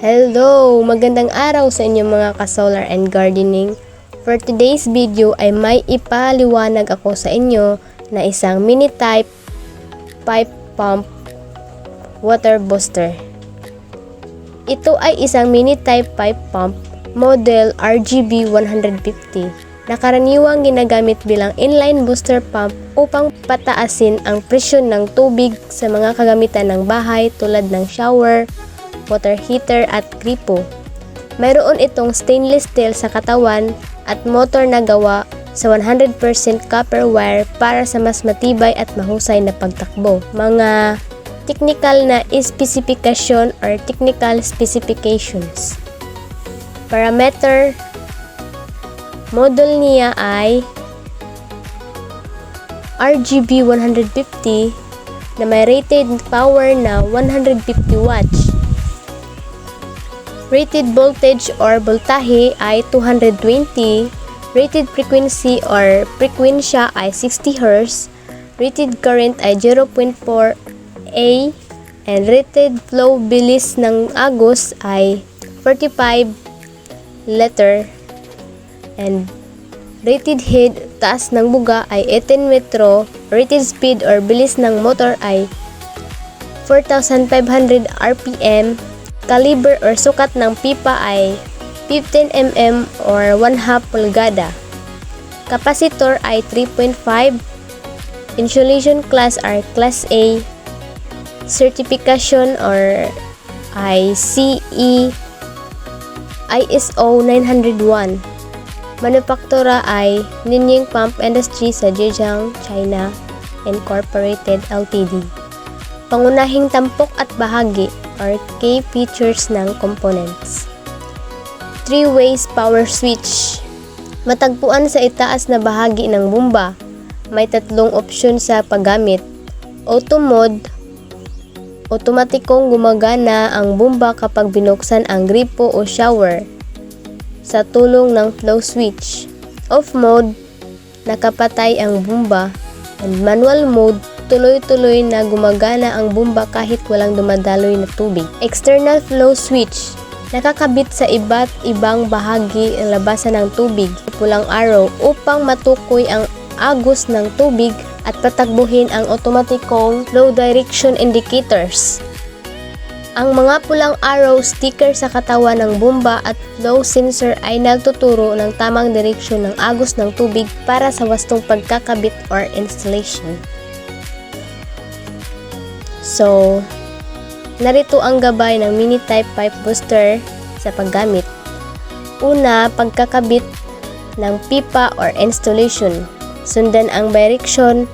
Hello! Magandang araw sa inyong mga ka-solar and gardening. For today's video ay may ipaliwanag ako sa inyo na isang mini type pipe pump water booster. Ito ay isang mini type pipe pump model RGB 150 na karaniwang ginagamit bilang inline booster pump upang pataasin ang presyon ng tubig sa mga kagamitan ng bahay tulad ng shower, water heater at gripo. Mayroon itong stainless steel sa katawan at motor na gawa sa 100% copper wire para sa mas matibay at mahusay na pagtakbo. Mga technical na specification or technical specifications. Parameter model niya ay RGB 150 na may rated power na 150 watts. Rated voltage or voltahe ay 220, rated frequency or frekwensya ay 60 Hz, rated current ay 0.4 A, and rated flow bilis ng agos ay 45 liter, and rated head taas ng buga ay 18 metro, rated speed or bilis ng motor ay 4,500 RPM, caliber or sukat ng pipa ay 15 mm or 1/2 pulgada. Capacitor ay 3.5. Insulation class are class A. Certification or ay CE ISO 901. Manufaktura ay Ninying Pump Industry sa Zhejiang, China Incorporated Ltd. Pangunahing tampok at bahagi or key features ng components. 3-ways power switch. Matagpuan sa itaas na bahagi ng bomba. May tatlong opsyon sa paggamit. Auto mode. Otomatikong gumagana ang bomba kapag binuksan ang gripo o shower sa tulong ng flow switch. Off mode. Nakapatay ang bomba. And manual mode. Tuloy-tuloy na gumagana ang bomba kahit walang dumadaloy na tubig. External flow switch. Nakakabit sa iba't ibang bahagi ng labasan ng tubig. Pulang arrow upang matukoy ang agos ng tubig at patakbuhin ang otomatikong flow direction indicators. Ang mga pulang arrow sticker sa katawan ng bomba at flow sensor ay nagtuturo ng tamang direksyon ng agos ng tubig para sa wastong pagkakabit or installation. So, narito ang gabay ng mini type pipe booster sa paggamit. Una, pagkakabit ng pipa or installation. Sundan ang direksyon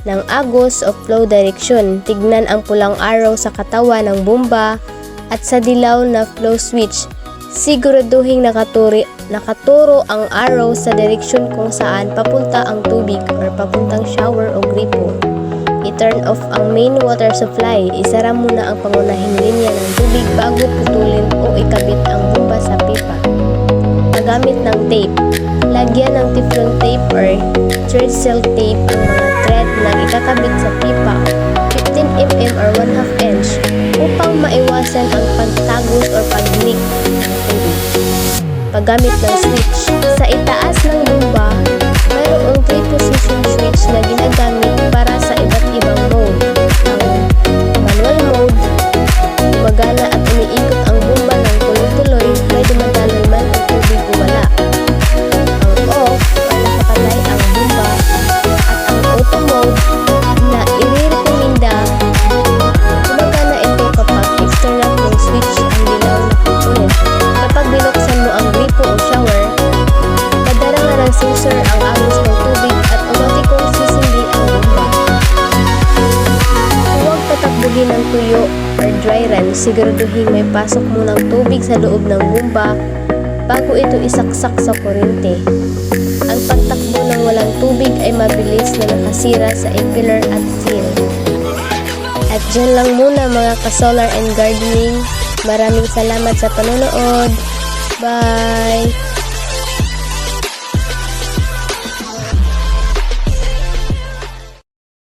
ng agos o flow direction. Tignan ang pulang arrow sa katawan ng bomba at sa dilaw na flow switch. Siguraduhin nakaturo ang arrow sa direksyon kung saan papunta ang tubig or papuntang shower o gripo. I-turn off ang main water supply. Isara muna ang pangunahing linya ng tubig bago putulin o ikabit ang bomba sa pipa. Paggamit ng tape. Lagyan ng teflon tape or thread seal tape ang mga thread na ikakabit sa pipa 15 mm or 1/2 inch upang maiwasan ang pagtagos o pag-leak ng tubig. Paggamit ng switch. Sa itaas ng bomba, mayroong 3-position switch na ginagamit para sa iba't ibang mode. Ang manual mode, gumagana at umiikot ang bomba ng tuloy-tuloy, may dumadaloy man ang tubig o wala. Ang off, ay nakapatay ang bomba, at ang auto mode na inirekomenda, gumagana ito kapag external flow switch ang dilaw na component. Kapag binuksan mo ang gripo o shower, padarangan ng sensor ang agos ng tubig at otomatikong sisindi ang bomba. Huwag tatakbuhin ng tuyo or dry run. Siguraduhin may pasok munang tubig sa loob ng bomba bago ito isaksak sa kuryente. Ang pagtakbo ng walang tubig ay mabilis na nakasira sa impeller at seal. At dyan lang muna mga ka-solar and gardening. Maraming salamat sa panonood. Bye!